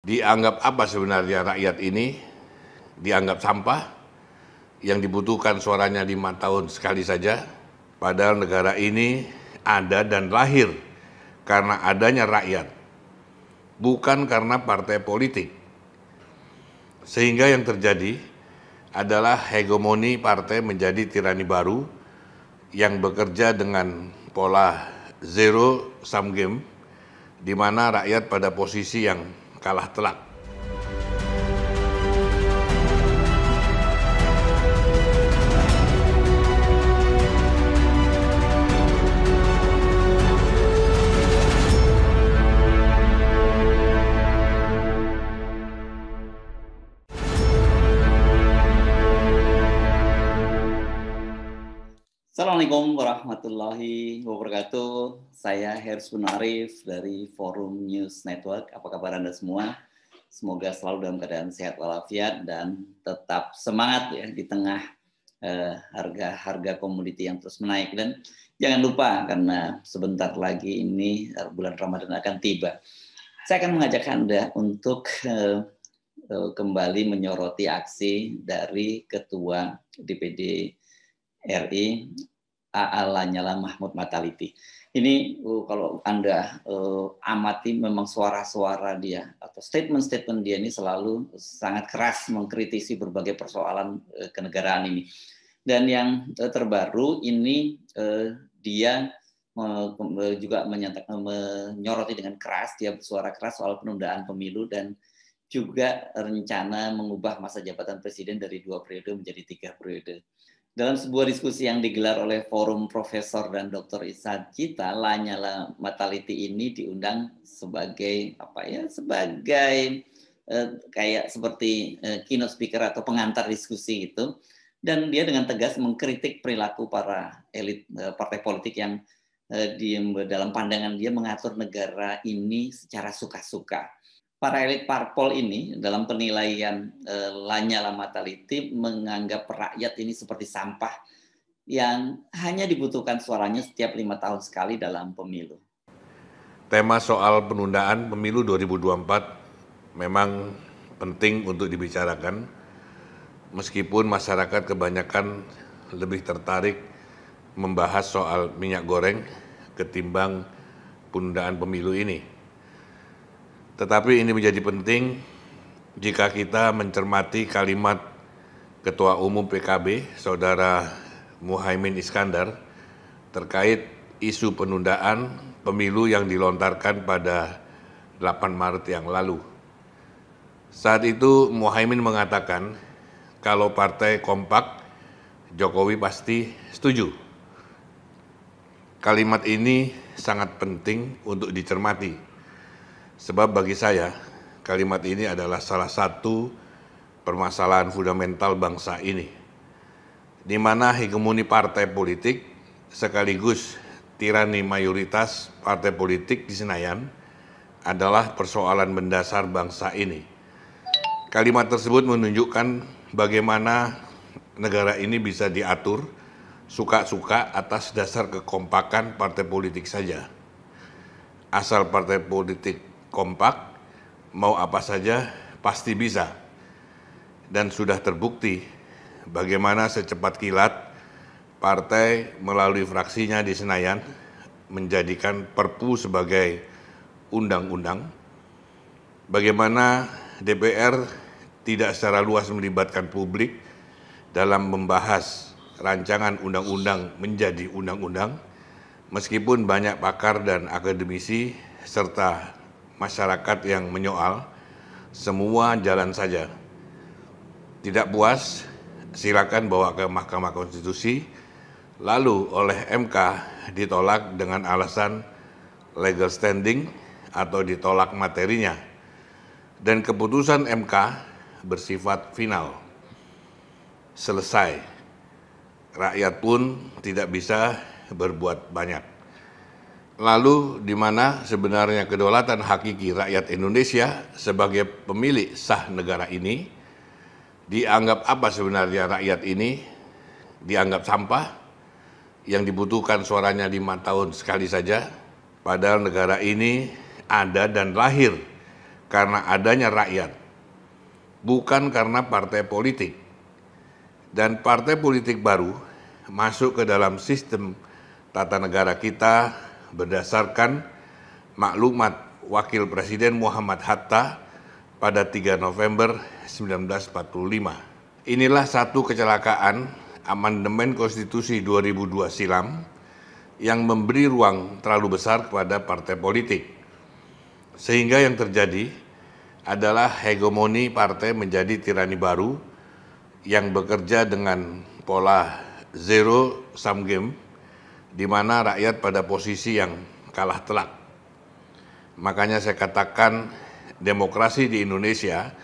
Dianggap apa sebenarnya rakyat ini? Dianggap sampah yang dibutuhkan suaranya 5 tahun sekali saja. Padahal negara ini ada dan lahir karena adanya rakyat, bukan karena partai politik. Sehingga yang terjadi adalah hegemoni partai menjadi tirani baru yang bekerja dengan pola zero sum game, di mana rakyat pada posisi yang kalah telak. Assalamualaikum warahmatullahi wabarakatuh. Saya Hersy Arif dari Forum News Network. Apa kabar Anda semua? Semoga selalu dalam keadaan sehat walafiat dan tetap semangat ya di tengah harga-harga komoditi yang terus menaik. Dan jangan lupa karena sebentar lagi ini bulan Ramadan akan tiba. Saya akan mengajak Anda untuk kembali menyoroti aksi dari Ketua DPD RI AA Lanyala Mahmud Mataliti. Ini kalau Anda amati memang suara-suara dia atau statement-statement dia ini selalu sangat keras mengkritisi berbagai persoalan kenegaraan ini. Dan yang terbaru ini dia juga menyoroti dengan keras, dia bersuara keras soal penundaan pemilu dan juga rencana mengubah masa jabatan presiden dari 2 periode menjadi 3 periode. Dalam sebuah diskusi yang digelar oleh Forum Profesor dan Dr. Ihsan Cita, Lanyala Mataliti ini diundang sebagai sebagai kayak seperti keynote speaker atau pengantar diskusi itu, dan dia dengan tegas mengkritik perilaku para elit partai politik yang dalam pandangan dia mengatur negara ini secara suka-suka. Para elit parpol ini dalam penilaian Lanyala Mataliti menganggap rakyat ini seperti sampah yang hanya dibutuhkan suaranya setiap 5 tahun sekali dalam pemilu. Tema soal penundaan pemilu 2024 memang penting untuk dibicarakan, meskipun masyarakat kebanyakan lebih tertarik membahas soal minyak goreng ketimbang penundaan pemilu ini. Tetapi ini menjadi penting jika kita mencermati kalimat Ketua Umum PKB, Saudara Muhaimin Iskandar, terkait isu penundaan pemilu yang dilontarkan pada 8 Maret yang lalu. Saat itu Muhaimin mengatakan kalau partai kompak, Jokowi pasti setuju. Kalimat ini sangat penting untuk dicermati. Sebab bagi saya, kalimat ini adalah salah satu permasalahan fundamental bangsa ini, di mana hegemoni partai politik sekaligus tirani mayoritas partai politik di Senayan adalah persoalan mendasar bangsa ini. Kalimat tersebut menunjukkan bagaimana negara ini bisa diatur suka-suka atas dasar kekompakan partai politik saja. Asal partai politik kompak, mau apa saja pasti bisa. Dan sudah terbukti bagaimana secepat kilat partai melalui fraksinya di Senayan menjadikan Perpu sebagai undang-undang. Bagaimana DPR tidak secara luas melibatkan publik dalam membahas rancangan undang-undang menjadi undang-undang, meskipun banyak pakar dan akademisi serta masyarakat yang menyoal, semua jalan saja. Tidak puas, silakan bawa ke Mahkamah Konstitusi, lalu oleh MK ditolak dengan alasan legal standing atau ditolak materinya. Dan keputusan MK bersifat final. Selesai. Rakyat pun tidak bisa berbuat banyak. Lalu di mana sebenarnya kedaulatan hakiki rakyat Indonesia sebagai pemilik sah negara ini? Dianggap apa sebenarnya rakyat ini? Dianggap sampah yang dibutuhkan suaranya 5 tahun sekali saja. Padahal negara ini ada dan lahir karena adanya rakyat, bukan karena partai politik. Dan partai politik baru masuk ke dalam sistem tata negara kita berdasarkan maklumat Wakil Presiden Muhammad Hatta pada 3 November 1945. Inilah satu kecelakaan amandemen konstitusi 2002 silam yang memberi ruang terlalu besar kepada partai politik. Sehingga yang terjadi adalah hegemoni partai menjadi tirani baru yang bekerja dengan pola zero sum game, di mana rakyat pada posisi yang kalah telak. Makanya saya katakan demokrasi di Indonesia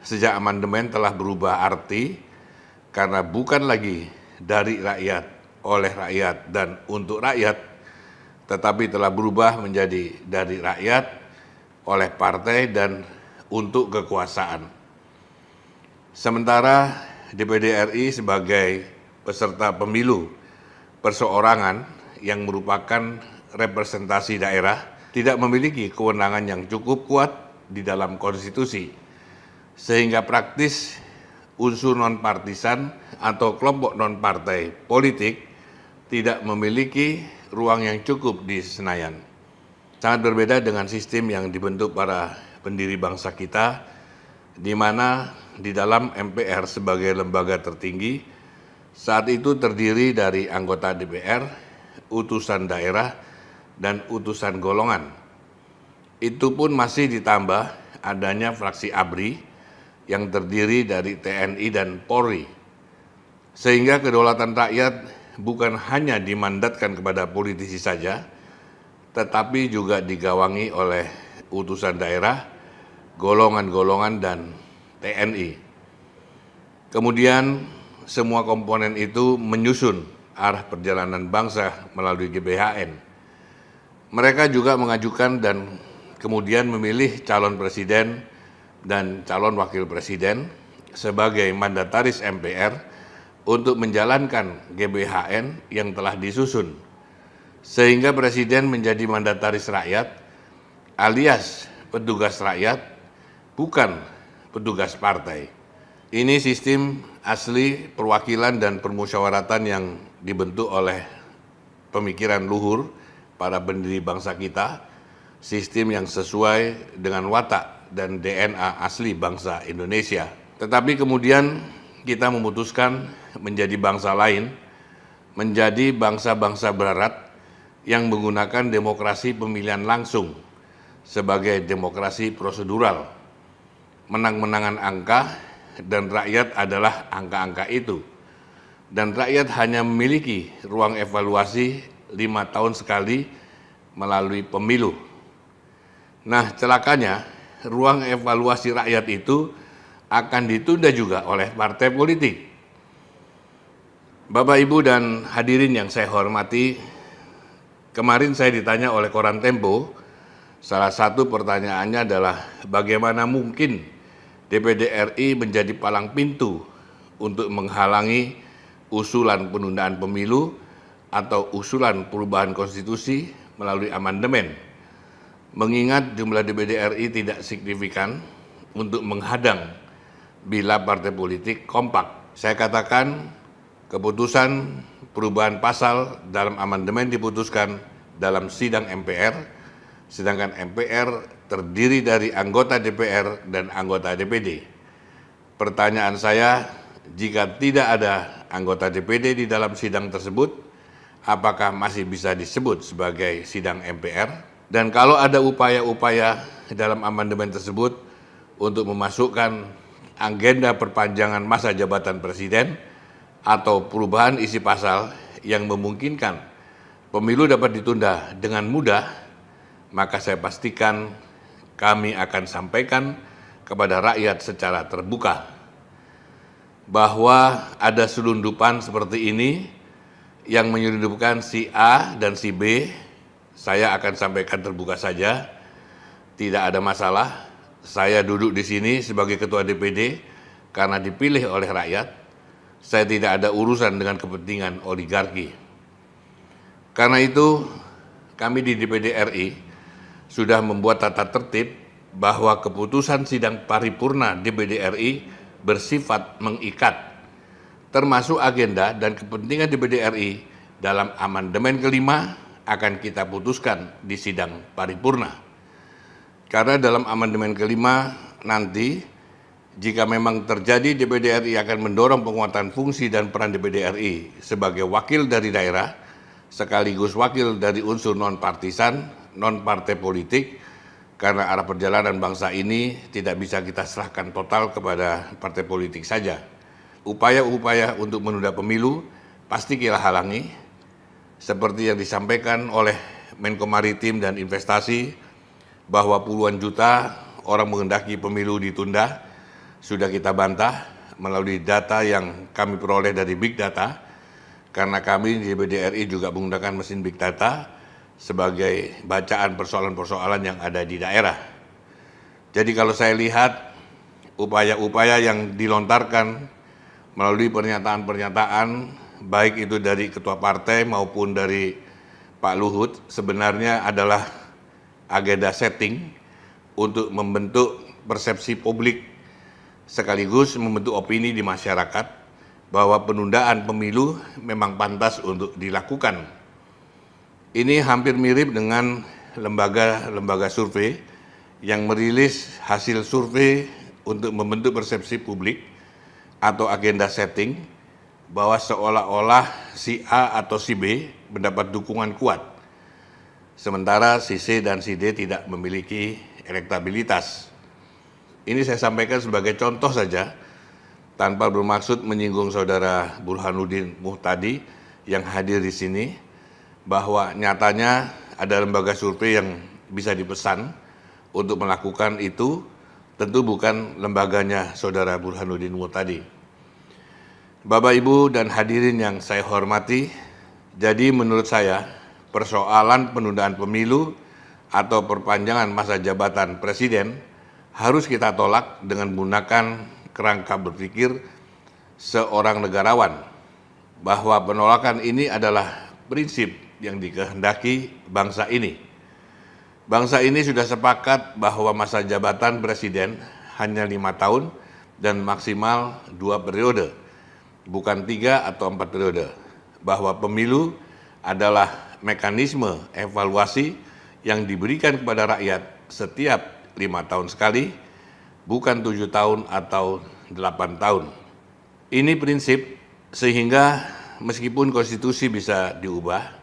sejak amandemen telah berubah arti karena bukan lagi dari rakyat, oleh rakyat, dan untuk rakyat, tetapi telah berubah menjadi dari rakyat, oleh partai, dan untuk kekuasaan. Sementara DPD RI sebagai peserta pemilu perseorangan yang merupakan representasi daerah tidak memiliki kewenangan yang cukup kuat di dalam konstitusi, sehingga praktis unsur non-partisan atau kelompok non-partai politik tidak memiliki ruang yang cukup di Senayan. Sangat berbeda dengan sistem yang dibentuk para pendiri bangsa kita, di mana di dalam MPR sebagai lembaga tertinggi, saat itu terdiri dari anggota DPR, utusan daerah, dan utusan golongan. Itu pun masih ditambah adanya fraksi ABRI yang terdiri dari TNI dan Polri. Sehingga kedaulatan rakyat bukan hanya dimandatkan kepada politisi saja, tetapi juga digawangi oleh utusan daerah, golongan-golongan, dan TNI. Kemudian semua komponen itu menyusun arah perjalanan bangsa melalui GBHN. Mereka juga mengajukan dan kemudian memilih calon presiden dan calon wakil presiden sebagai mandataris MPR untuk menjalankan GBHN yang telah disusun, sehingga presiden menjadi mandataris rakyat alias petugas rakyat, bukan petugas partai. Ini sistem asli perwakilan dan permusyawaratan yang dibentuk oleh pemikiran luhur para pendiri bangsa kita, sistem yang sesuai dengan watak dan DNA asli bangsa Indonesia. Tetapi kemudian kita memutuskan menjadi bangsa lain, menjadi bangsa-bangsa barat yang menggunakan demokrasi pemilihan langsung sebagai demokrasi prosedural. Menang-menangan angka dan rakyat adalah angka-angka itu. Dan rakyat hanya memiliki ruang evaluasi 5 tahun sekali melalui pemilu. Nah, celakanya ruang evaluasi rakyat itu akan ditunda juga oleh partai politik. Bapak, Ibu, dan hadirin yang saya hormati, kemarin saya ditanya oleh koran Tempo, salah satu pertanyaannya adalah bagaimana mungkin DPD RI menjadi palang pintu untuk menghalangi usulan penundaan pemilu atau usulan perubahan konstitusi melalui amandemen, mengingat jumlah DPD RI tidak signifikan untuk menghadang bila partai politik kompak. Saya katakan keputusan perubahan pasal dalam amandemen diputuskan dalam sidang MPR, sedangkan MPR terdiri dari anggota DPR dan anggota DPD. Pertanyaan saya, jika tidak ada anggota DPD di dalam sidang tersebut, apakah masih bisa disebut sebagai sidang MPR? Dan kalau ada upaya-upaya dalam amandemen tersebut untuk memasukkan agenda perpanjangan masa jabatan presiden atau perubahan isi pasal yang memungkinkan pemilu dapat ditunda dengan mudah, maka saya pastikan kami akan sampaikan kepada rakyat secara terbuka bahwa ada selundupan seperti ini yang menyelundupkan si A dan si B. Saya akan sampaikan terbuka saja, tidak ada masalah. Saya duduk di sini sebagai ketua DPD karena dipilih oleh rakyat. Saya tidak ada urusan dengan kepentingan oligarki. Karena itu, kami di DPD RI sudah membuat tata tertib bahwa keputusan sidang paripurna DPD RI bersifat mengikat, termasuk agenda dan kepentingan DPD RI dalam amandemen kelima akan kita putuskan di sidang paripurna. Karena dalam amandemen kelima nanti, jika memang terjadi DPD RI akan mendorong penguatan fungsi dan peran DPD RI sebagai wakil dari daerah, sekaligus wakil dari unsur non-partisan, non-partai politik, karena arah perjalanan bangsa ini tidak bisa kita serahkan total kepada partai politik saja. Upaya-upaya untuk menunda pemilu pasti kita halangi, seperti yang disampaikan oleh Menko Maritim dan Investasi, bahwa puluhan juta orang menghendaki pemilu ditunda, sudah kita bantah melalui data yang kami peroleh dari Big Data, karena kami di DPD RI juga menggunakan mesin Big Data sebagai bacaan persoalan-persoalan yang ada di daerah. Jadi kalau saya lihat upaya-upaya yang dilontarkan melalui pernyataan-pernyataan, baik itu dari ketua partai maupun dari Pak Luhut, sebenarnya adalah agenda setting untuk membentuk persepsi publik sekaligus membentuk opini di masyarakat bahwa penundaan pemilu memang pantas untuk dilakukan. Ini hampir mirip dengan lembaga survei yang merilis hasil survei untuk membentuk persepsi publik atau agenda setting bahwa seolah-olah si A atau si B mendapat dukungan kuat, sementara si C dan si D tidak memiliki elektabilitas. Ini saya sampaikan sebagai contoh saja, tanpa bermaksud menyinggung saudara Burhanuddin Muhtadi yang hadir di sini, bahwa nyatanya ada lembaga survei yang bisa dipesan untuk melakukan itu, tentu bukan lembaganya saudara Burhanuddin Muhtadi. Bapak, Ibu, dan hadirin yang saya hormati, jadi menurut saya persoalan penundaan pemilu atau perpanjangan masa jabatan presiden harus kita tolak dengan menggunakan kerangka berpikir seorang negarawan, bahwa penolakan ini adalah prinsip yang dikehendaki bangsa ini. Bangsa ini sudah sepakat bahwa masa jabatan presiden hanya 5 tahun dan maksimal 2 periode, bukan 3 atau 4 periode. Bahwa pemilu adalah mekanisme evaluasi yang diberikan kepada rakyat setiap 5 tahun sekali, bukan 7 tahun atau 8 tahun. Ini prinsip sehingga meskipun konstitusi bisa diubah,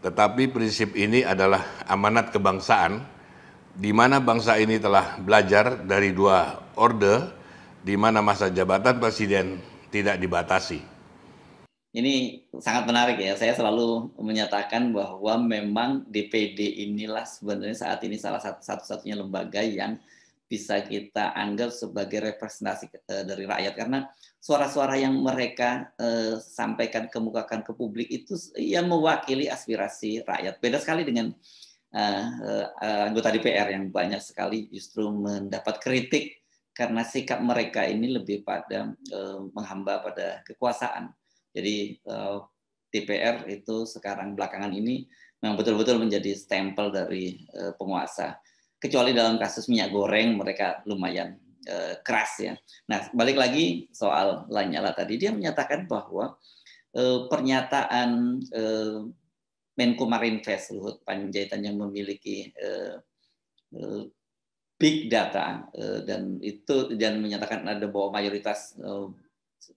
tetapi prinsip ini adalah amanat kebangsaan, di mana bangsa ini telah belajar dari 2 orde, di mana masa jabatan presiden tidak dibatasi. Ini sangat menarik ya. Saya selalu menyatakan bahwa memang DPD inilah sebenarnya saat ini salah satu-satunya lembaga yang bisa kita anggap sebagai representasi dari rakyat, karena suara-suara yang mereka sampaikan, kemukakan ke publik itu yang mewakili aspirasi rakyat. Beda sekali dengan anggota DPR yang banyak sekali justru mendapat kritik karena sikap mereka ini lebih pada menghamba pada kekuasaan. Jadi DPR itu sekarang belakangan ini memang betul-betul menjadi stempel dari penguasa. Kecuali dalam kasus minyak goreng mereka lumayan keras ya. Nah, balik lagi soal Lanyala tadi, dia menyatakan bahwa pernyataan Menko Marinvest Luhut Panjaitan yang memiliki big data dan menyatakan ada bahwa mayoritas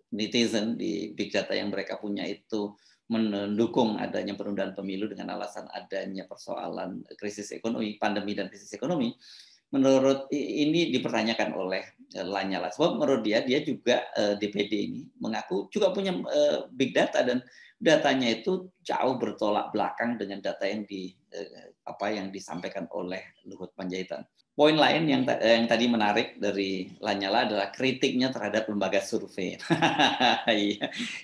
netizen di big data yang mereka punya itu mendukung adanya penundaan pemilu dengan alasan adanya persoalan krisis ekonomi, pandemi dan krisis ekonomi. Menurut ini dipertanyakan oleh Lanyala, sebab menurut dia juga DPD ini mengaku juga punya big data dan datanya itu jauh bertolak belakang dengan data yang disampaikan oleh Luhut Panjaitan. Poin lain yang tadi menarik dari Lanyala adalah kritiknya terhadap lembaga survei.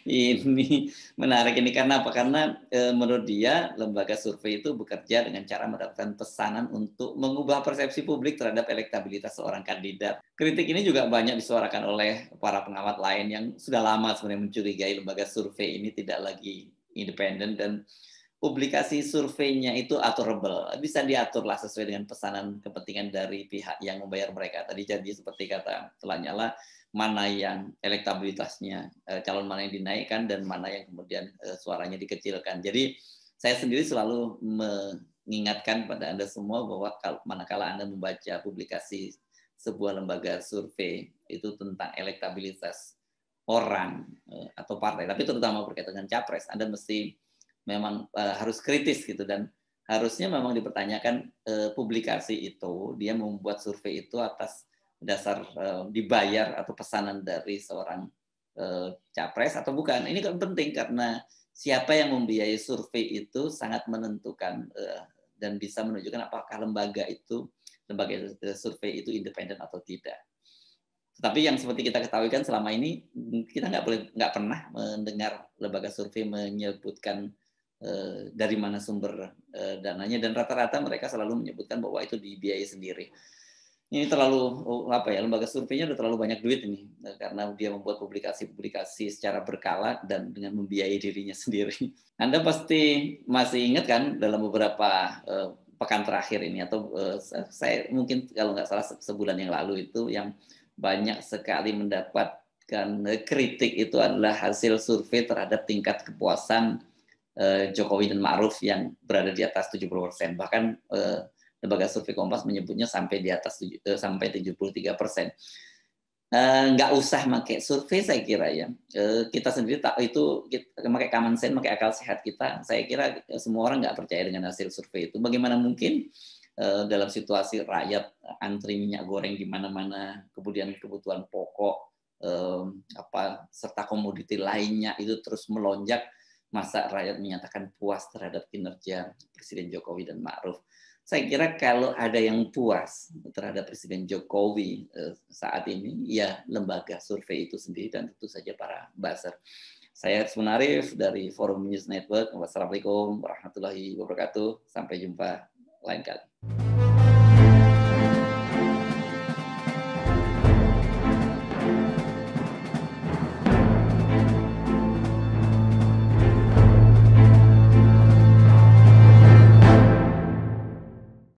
Ini menarik ini karena apa? Karena menurut dia lembaga survei itu bekerja dengan cara mendapatkan pesanan untuk mengubah persepsi publik terhadap elektabilitas seorang kandidat. Kritik ini juga banyak disuarakan oleh para pengamat lain yang sudah lama sebenarnya mencurigai lembaga survei ini tidak lagi independen dan publikasi surveinya itu aturable, bisa diaturlah sesuai dengan pesanan kepentingan dari pihak yang membayar mereka. Tadi jadi seperti kata Lanyala, mana yang elektabilitasnya calon mana yang dinaikkan dan mana yang kemudian suaranya dikecilkan. Jadi saya sendiri selalu mengingatkan pada Anda semua bahwa manakala Anda membaca publikasi sebuah lembaga survei itu tentang elektabilitas orang atau partai, tapi terutama berkaitan dengan capres, Anda mesti memang harus kritis gitu, dan harusnya memang dipertanyakan publikasi itu, dia membuat survei itu atas dasar dibayar atau pesanan dari seorang capres atau bukan. Ini kan penting karena siapa yang membiayai survei itu sangat menentukan dan bisa menunjukkan apakah lembaga survei itu independen atau tidak. Tapi yang seperti kita ketahui kan selama ini kita nggak pernah mendengar lembaga survei menyebutkan dari mana sumber dananya, dan rata-rata mereka selalu menyebutkan bahwa itu dibiayai sendiri. Ini terlalu lembaga surveinya udah terlalu banyak duit ini karena dia membuat publikasi-publikasi secara berkala dan dengan membiayai dirinya sendiri. Anda pasti masih ingat kan dalam beberapa pekan terakhir ini, atau saya mungkin kalau nggak salah sebulan yang lalu itu, yang banyak sekali mendapatkan kritik itu adalah hasil survei terhadap tingkat kepuasan Jokowi dan Ma'ruf yang berada di atas 70%. Bahkan lembaga survei Kompas menyebutnya sampai di atas sampai 73%. Nggak usah pakai survei saya kira ya. Kita sendiri itu kita pakai common sense, pakai akal sehat kita. Saya kira semua orang nggak percaya dengan hasil survei itu. Bagaimana mungkin dalam situasi rakyat antri minyak goreng di mana-mana, kemudian kebutuhan pokok serta komoditi lainnya itu terus melonjak, masa rakyat menyatakan puas terhadap kinerja Presiden Jokowi dan Ma'ruf. Saya kira kalau ada yang puas terhadap Presiden Jokowi saat ini, ya lembaga survei itu sendiri dan tentu saja para buzzer. Saya Hersman Arif dari Forum News Network. Wassalamualaikum warahmatullahi wabarakatuh. Sampai jumpa lain kali.